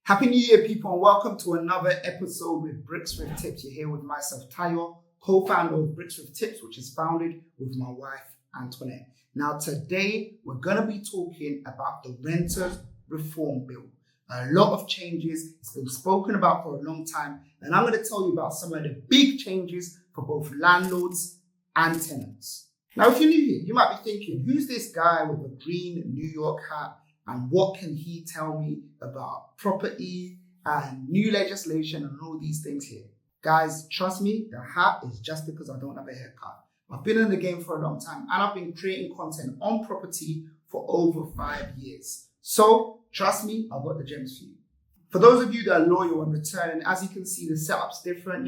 Happy New Year, people, and welcome to another episode with Bricks with Tips. You're here with myself, Tayo, co-founder of Bricks with Tips, which is founded with my wife, Antoinette. Now, today, we're going to be talking about the Renters Reform Bill. A lot of changes. It's been spoken about for a long time, and I'm going to tell you about some of the big changes for both landlords and tenants. Now, if you're new here, you might be thinking, who's this guy with a green New York hat? And what can he tell me about property and new legislation and all these things here? Guys, trust me, the hat is just because I don't have a haircut. I've been in the game for a long time and I've been creating content on property for over 5 years. So, trust me, I've got the gems for you. For those of you that are loyal and returning, as you can see, the setup's different,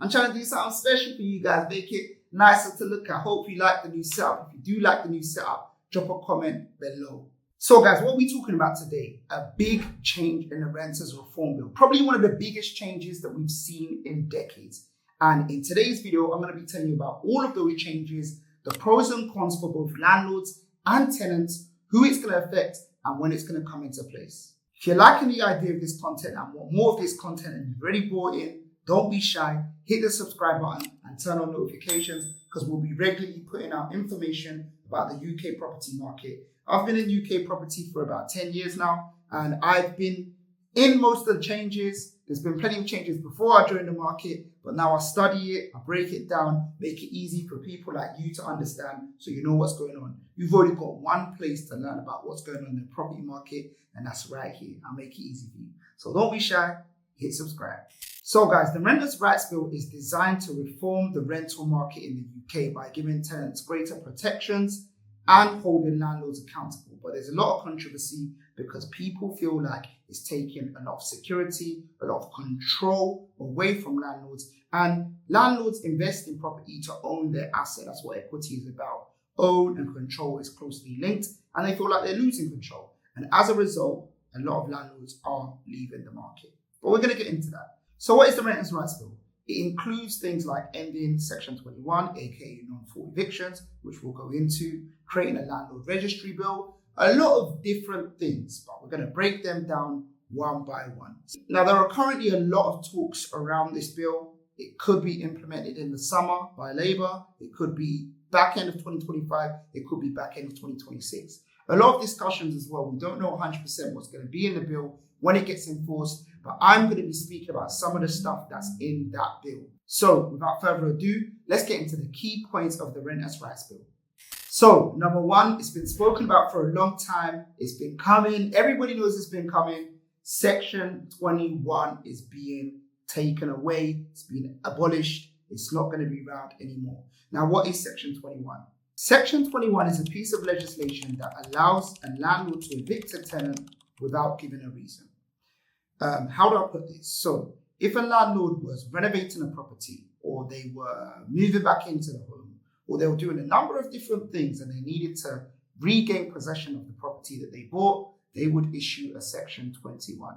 I'm trying to do something special for you guys, make it nicer to look at. Hope you like the new setup. If you do like the new setup, drop a comment below. So guys, what are we talking about today? A big change in the Renters Reform Bill. Probably one of the biggest changes that we've seen in decades. And in today's video, I'm going to be telling you about all of those changes, the pros and cons for both landlords and tenants, who it's going to affect, and when it's going to come into place. If you're liking the idea of this content and want more of this content and you've already bought in, don't be shy, hit the subscribe button and turn on notifications because we'll be regularly putting out information about the UK property market. I've been in UK property for about 10 years now, and I've been in most of the changes. There's been plenty of changes before I joined the market, but now I study it, I break it down, make it easy for people like you to understand so you know what's going on. You've already got one place to learn about what's going on in the property market, and that's right here. I'll make it easy for you. So don't be shy, hit subscribe. So guys, the Renters' Rights Bill is designed to reform the rental market in the UK by giving tenants greater protections and holding landlords accountable. But there's a lot of controversy because people feel like it's taking a lot of security, a lot of control away from landlords. And landlords invest in property to own their asset. That's what equity is about. Own and control is closely linked, and they feel like they're losing control. And as a result, a lot of landlords are leaving the market. But we're going to get into that. So what is the Renters' Rights Bill? It includes things like ending Section 21, aka non-fault evictions, which we'll go into, creating a landlord registry bill, a lot of different things, but we're going to break them down one by one. Now, there are currently a lot of talks around this bill. It could be implemented in the summer by Labour. It could be back end of 2025. It could be back end of 2026. A lot of discussions as well. We don't know 100% what's going to be in the bill when it gets enforced, but I'm going to be speaking about some of the stuff that's in that bill. So without further ado, let's get into the key points of the Renters' Rights Bill. So number one, it's been spoken about for a long time. It's been coming. Everybody knows it's been coming. Section 21 is being taken away. It's been abolished. It's not going to be around anymore. Now, what is Section 21? Section 21 is a piece of legislation that allows a landlord to evict a tenant without giving a reason. How do I put this? So if a landlord was renovating a property, or they were moving back into the home, or they were doing a number of different things and they needed to regain possession of the property that they bought, they would issue a Section 21.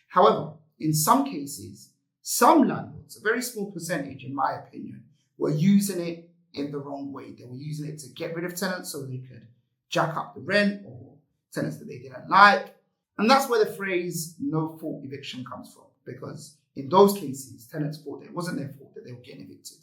However, in some cases, some landlords, a very small percentage in my opinion, were using it in the wrong way. They were using it to get rid of tenants so they could jack up the rent, or tenants that they didn't like. And that's where the phrase no-fault eviction comes from, because in those cases, tenants thought it wasn't their fault that they were getting evicted.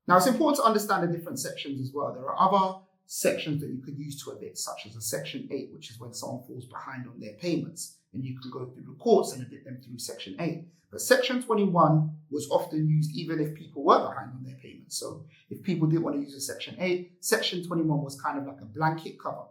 Now, it's important to understand the different sections as well. There are other sections that you could use to evict, such as a Section 8, which is when someone falls behind on their payments, and you can go through the courts and evict them through Section 8. But Section 21 was often used even if people were behind on their payments. So if people didn't want to use a Section 8, Section 21 was kind of like a blanket cover.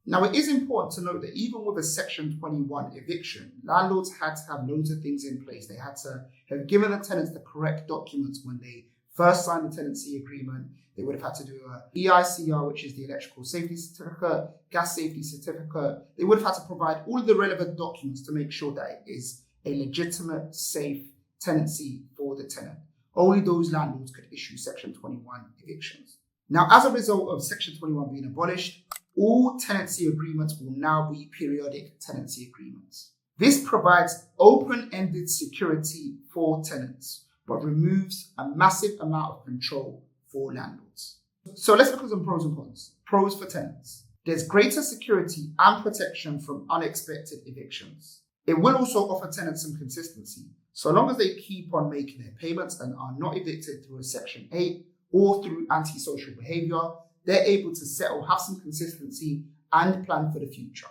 Now, it is important to note that even with a Section 21 eviction, landlords had to have loads of things in place. They had to have given the tenants the correct documents when they first signed the tenancy agreement. They would have had to do an EICR, which is the electrical safety certificate, gas safety certificate. They would have had to provide all of the relevant documents to make sure that it is a legitimate, safe tenancy for the tenant. Only those landlords could issue Section 21 evictions. Now, as a result of Section 21 being abolished, all tenancy agreements will now be periodic tenancy agreements. This provides open-ended security for tenants, but removes a massive amount of control for landlords. So let's look at some pros and cons. Pros for tenants. There's greater security and protection from unexpected evictions. It will also offer tenants some consistency. So long as they keep on making their payments and are not evicted through a Section 8 or through antisocial behaviour, they're able to settle, have some consistency and plan for the future.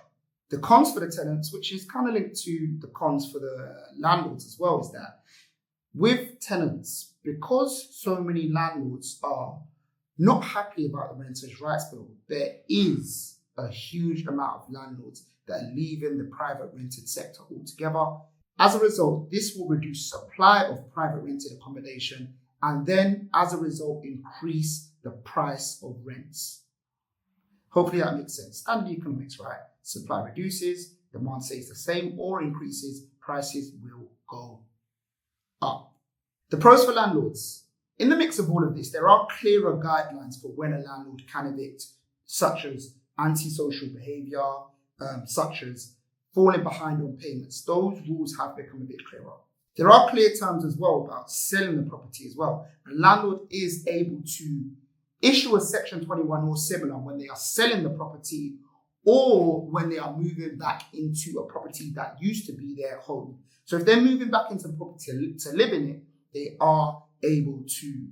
The cons for the tenants, which is kind of linked to the cons for the landlords as well, is that with tenants, because so many landlords are not happy about the Renters' Rights Bill, there is a huge amount of landlords that are leaving the private rented sector altogether. As a result, this will reduce supply of private rented accommodation and then, as a result, increase the price of rents. Hopefully that makes sense. Standard economics, right? Supply reduces, demand stays the same or increases, prices will go up. The pros for landlords. In the mix of all of this, there are clearer guidelines for when a landlord can evict, such as antisocial behaviour, such as falling behind on payments. Those rules have become a bit clearer. There are clear terms as well about selling the property as well. A landlord is able to issue a Section 21 or similar when they are selling the property or when they are moving back into a property that used to be their home. So if they're moving back into the property to live in it, they are able to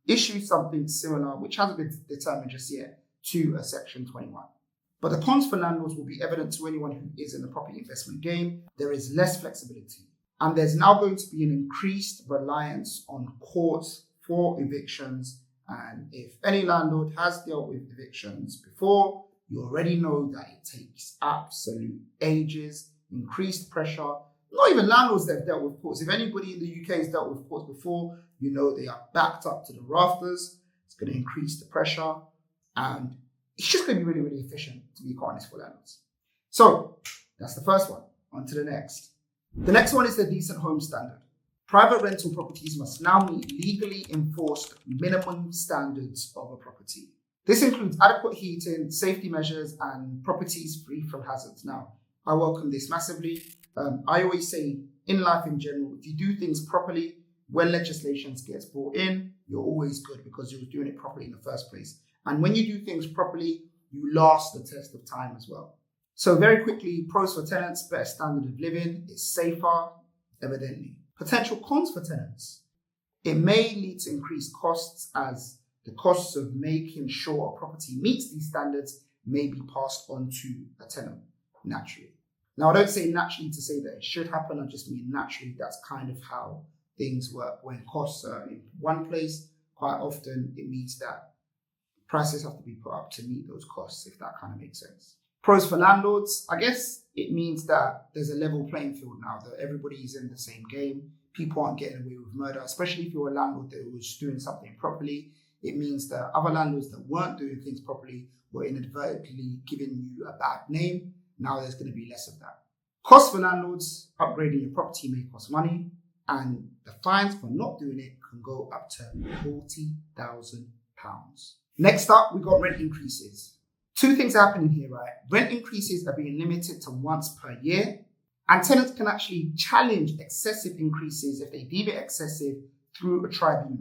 issue something similar, which hasn't been determined just yet, to a Section 21. But the cons for landlords will be evident to anyone who is in the property investment game. There is less flexibility. And there's now going to be an increased reliance on courts for evictions. And if any landlord has dealt with evictions before, you already know that it takes absolute ages, increased pressure. Not even landlords that have dealt with courts. If anybody in the UK has dealt with courts before, you know they are backed up to the rafters. It's going to increase the pressure. And it's just going to be really, really efficient, to be quite honest, for landlords. So that's the first one. On to the next. The next one is the decent home standard. Private rental properties must now meet legally enforced minimum standards of a property. This includes adequate heating, safety measures, and properties free from hazards. Now, I welcome this massively. I always say, in life in general, if you do things properly, when legislation gets brought in, you're always good because you were doing it properly in the first place. And when you do things properly, you last the test of time as well. So very quickly, pros for tenants, better standard of living, it's safer, evidently. Potential cons for tenants. It may lead to increased costs as the costs of making sure a property meets these standards may be passed on to a tenant naturally. Now, I don't say naturally to say that it should happen. I just mean naturally. That's kind of how things work. When costs are in one place, quite often it means that prices have to be put up to meet those costs, if that kind of makes sense. Pros for landlords, I guess it means that there's a level playing field now, that everybody's in the same game. People aren't getting away with murder, especially if you're a landlord that was doing something properly. It means that other landlords that weren't doing things properly were inadvertently giving you a bad name. Now there's going to be less of that. Costs for landlords, upgrading your property may cost money, and the fines for not doing it can go up to £40,000. Next up, we got rent increases. Two things are happening here, right? Rent increases are being limited to once per year, and tenants can actually challenge excessive increases if they deem it excessive through a tribunal.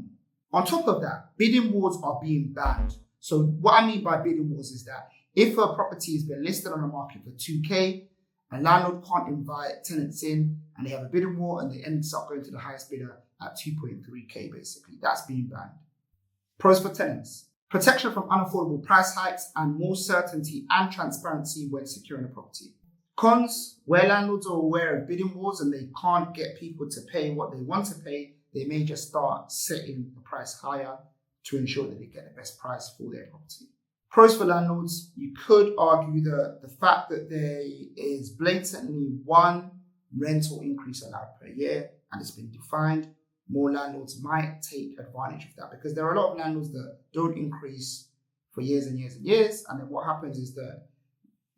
On top of that, bidding wars are being banned. So what I mean by bidding wars is that if a property has been listed on the market for 2k, a landlord can't invite tenants in and they have a bidding war and they end up going to the highest bidder at 2.3k basically. That's being banned. Pros for tenants. Protection from unaffordable price hikes and more certainty and transparency when securing a property. Cons, where landlords are aware of bidding wars and they can't get people to pay what they want to pay, they may just start setting the price higher to ensure that they get the best price for their property. Pros for landlords, you could argue that the fact that there is blatantly one rental increase allowed per year and it's been defined, more landlords might take advantage of that because there are a lot of landlords that don't increase for years and years and years. And then what happens is that,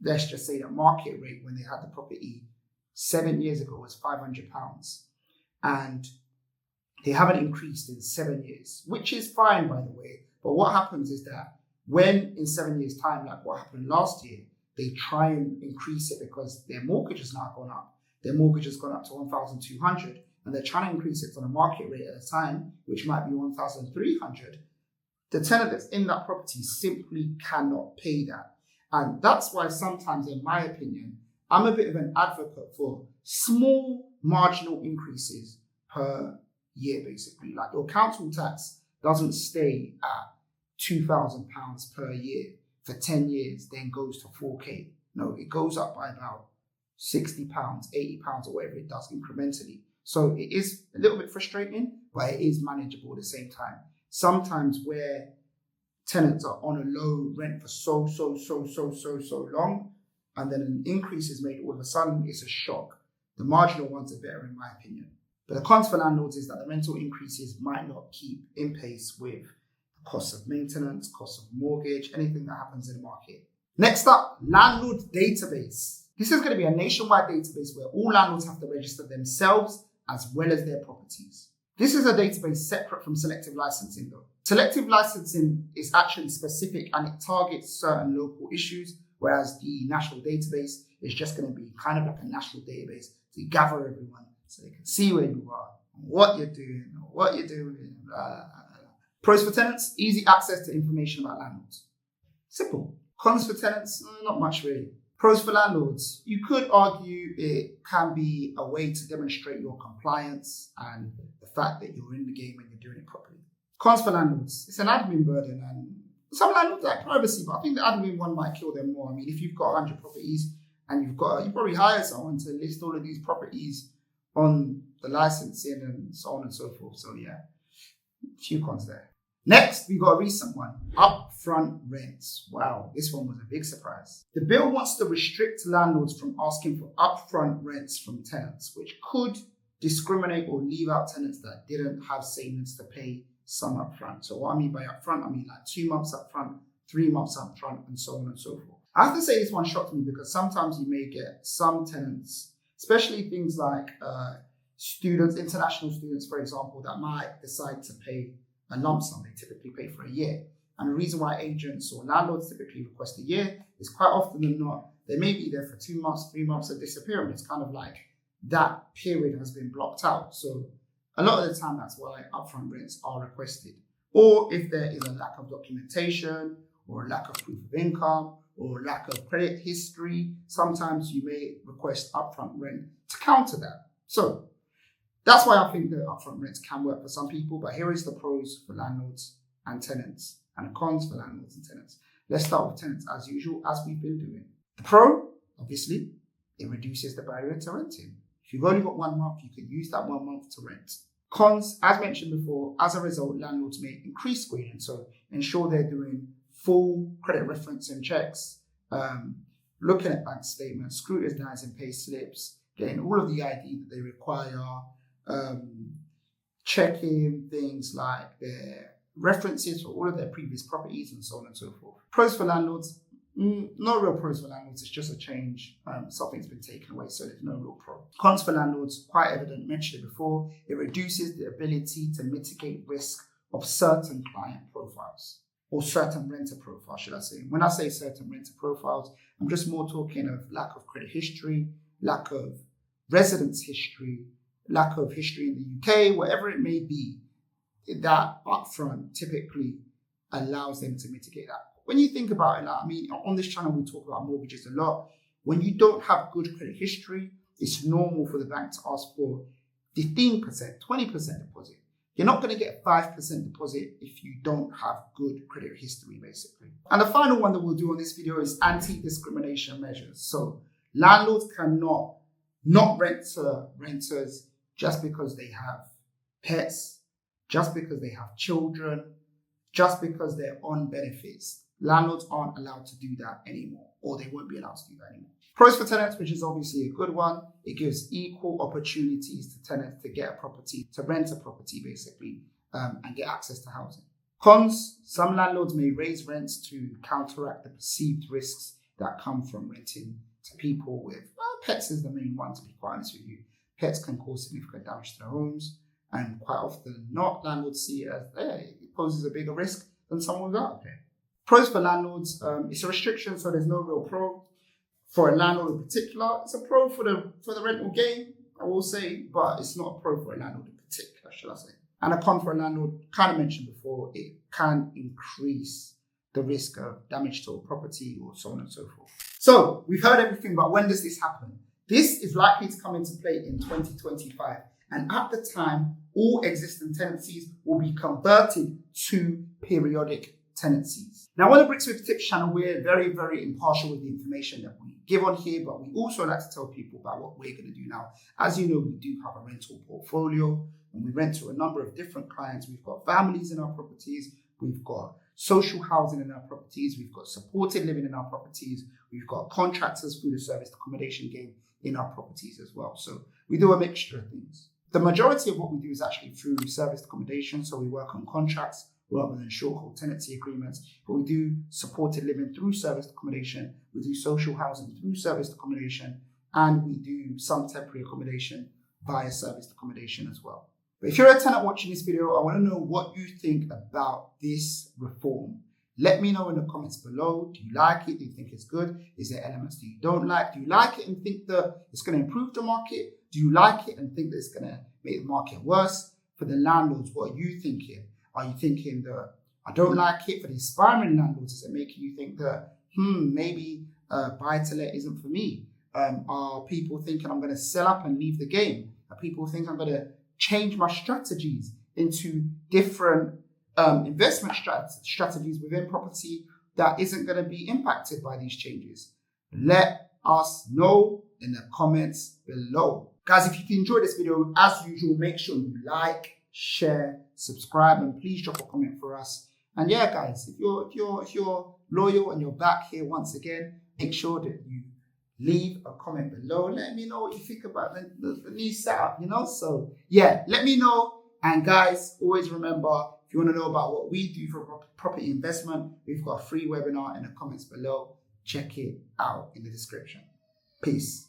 let's just say that market rate when they had the property 7 years ago was £500 and they haven't increased in 7 years, which is fine, by the way. But what happens is that when in 7 years' time, like what happened last year, they try and increase it because their mortgage has now gone up. Their mortgage has gone up to 1,200 and they're trying to increase it on a market rate at a time, which might be 1,300. The tenant that's in that property simply cannot pay that. And that's why sometimes, in my opinion, I'm a bit of an advocate for small marginal increases per year, basically. Like your council tax doesn't stay at £2,000 per year for 10 years, then goes to 4K. No, it goes up by about £60, £80 or whatever it does incrementally. So it is a little bit frustrating, but it is manageable at the same time. Sometimes where tenants are on a low rent for so long, and then an increase is made all of a sudden, it's a shock. The marginal ones are better in my opinion. But the cons for landlords is that the rental increases might not keep in pace with the cost of maintenance, cost of mortgage, anything that happens in the market. Next up, Landlord Database. This is going to be a nationwide database where all landlords have to register themselves as well as their properties. This is a database separate from selective licensing though. Selective licensing is actually specific and it targets certain local issues, whereas the national database is just going to be kind of like a national database to gather everyone so they can see where you are, what you're doing, blah, blah, blah. Pros for tenants, easy access to information about landlords. Simple. Cons for tenants, not much really. Pros for landlords, you could argue it can be a way to demonstrate your compliance and the fact that you're in the game and you're doing it properly. Cons for landlords, it's an admin burden and some landlords like privacy, but I think the admin one might kill them more. I mean, if you've got 100 properties and you probably hire someone to list all of these properties on the licensing and so on and so forth. So yeah, a few cons there. Next, we got a recent one, upfront rents. Wow, this one was a big surprise. The bill wants to restrict landlords from asking for upfront rents from tenants, which could discriminate or leave out tenants that didn't have savings to pay some upfront. So what I mean by upfront, I mean like 2 months upfront, 3 months upfront, and so on and so forth. I have to say this one shocked me because sometimes you may get some tenants, especially things like students, international students, for example, that might decide to pay a lump sum. They typically pay for a year. And the reason why agents or landlords typically request a year is quite often than not, they may be there for 2 months, 3 months and disappear. And it's kind of like that period has been blocked out. So a lot of the time, that's why upfront rents are requested. Or if there is a lack of documentation or a lack of proof of income or lack of credit history, sometimes you may request upfront rent to counter that. So that's why I think that upfront rents can work for some people, but here is the pros for landlords and tenants and the cons for landlords and tenants. Let's start with tenants as usual, as we've been doing. The pro, obviously, it reduces the barrier to renting. If you've only got 1 month, you can use that 1 month to rent. Cons, as mentioned before, as a result, landlords may increase screening, so ensure they're doing full credit reference and checks, looking at bank statements, scrutinizing pay slips, getting all of the ID that they require, checking things like their references for all of their previous properties and so on and so forth. Pros for landlords, no real pros for landlords, it's just a change. Something's been taken away, so there's no real pro. Cons for landlords, quite evident, mentioned it before, it reduces the ability to mitigate risk of certain client profiles, or certain renter profiles, should I say. When I say certain renter profiles, I'm just more talking of lack of credit history, lack of residence history, lack of history in the UK, whatever it may be, that upfront typically allows them to mitigate that. When you think about it, like, I mean, on this channel, we talk about mortgages a lot. When you don't have good credit history, it's normal for the bank to ask for 15%, 20% deposit. You're not going to get a 5% deposit if you don't have good credit history, basically. And the final one that we'll do on this video is anti-discrimination measures. So landlords cannot not rent to renters just because they have pets, just because they have children, just because they're on benefits. Landlords aren't allowed to do that anymore, or they won't be allowed to do that anymore. Pros for tenants, which is obviously a good one. It gives equal opportunities to tenants to get a property, to rent a property basically, and get access to housing. Cons, some landlords may raise rents to counteract the perceived risks that come from renting to people with, pets is the main one, to be quite honest with you. Pets can cause significant damage to their homes, and quite often not, landlords see it as, it poses a bigger risk than someone without a pet. Pros for landlords, it's a restriction, so there's no real pro. For a landlord in particular, it's a pro for the rental game, I will say, but it's not a pro for a landlord in particular, shall I say. And a con for a landlord, kind of mentioned before, it can increase the risk of damage to a property or so on and so forth. So we've heard everything, but when does this happen? This is likely to come into play in 2025. And at the time, all existing tenancies will be converted to periodic tenancies. Now, on the Bricks with Tips channel, we're very, very impartial with the information that we give on here, but we also like to tell people about what we're going to do now. As you know, we do have a rental portfolio and we rent to a number of different clients. We've got families in our properties. We've got social housing in our properties. We've got supported living in our properties. We've got contractors through the serviced accommodation game in our properties as well. So we do a mixture of things. The majority of what we do is actually through serviced accommodation. So we work on contracts rather than short-haul tenancy agreements. But we do supported living through serviced accommodation. We do social housing through serviced accommodation. And we do some temporary accommodation via serviced accommodation as well. But if you're a tenant watching this video, I want to know what you think about this reform. Let me know in the comments below. Do you like it? Do you think it's good? Is there elements that you don't like? Do you like it and think that it's going to improve the market? Do you like it and think that it's going to make the market worse? For the landlords, what are you thinking? Are you thinking that I don't like it? For the aspiring landlords, is it making you think that, maybe buy-to-let isn't for me? Are people thinking I'm going to sell up and leave the game? Are people thinking I'm going to change my strategies into different investment strategies within property that isn't going to be impacted by these changes? Let us know in the comments below. Guys, if you enjoyed this video, as usual, make sure you like, share, subscribe, and please drop a comment for us. And yeah, guys, if you're loyal and you're back here once again, make sure that you leave a comment below. Let me know what you think about the new setup, So yeah, let me know. And guys, always remember, if you want to know about what we do for property investment, we've got a free webinar in the comments below. Check it out in the description. Peace.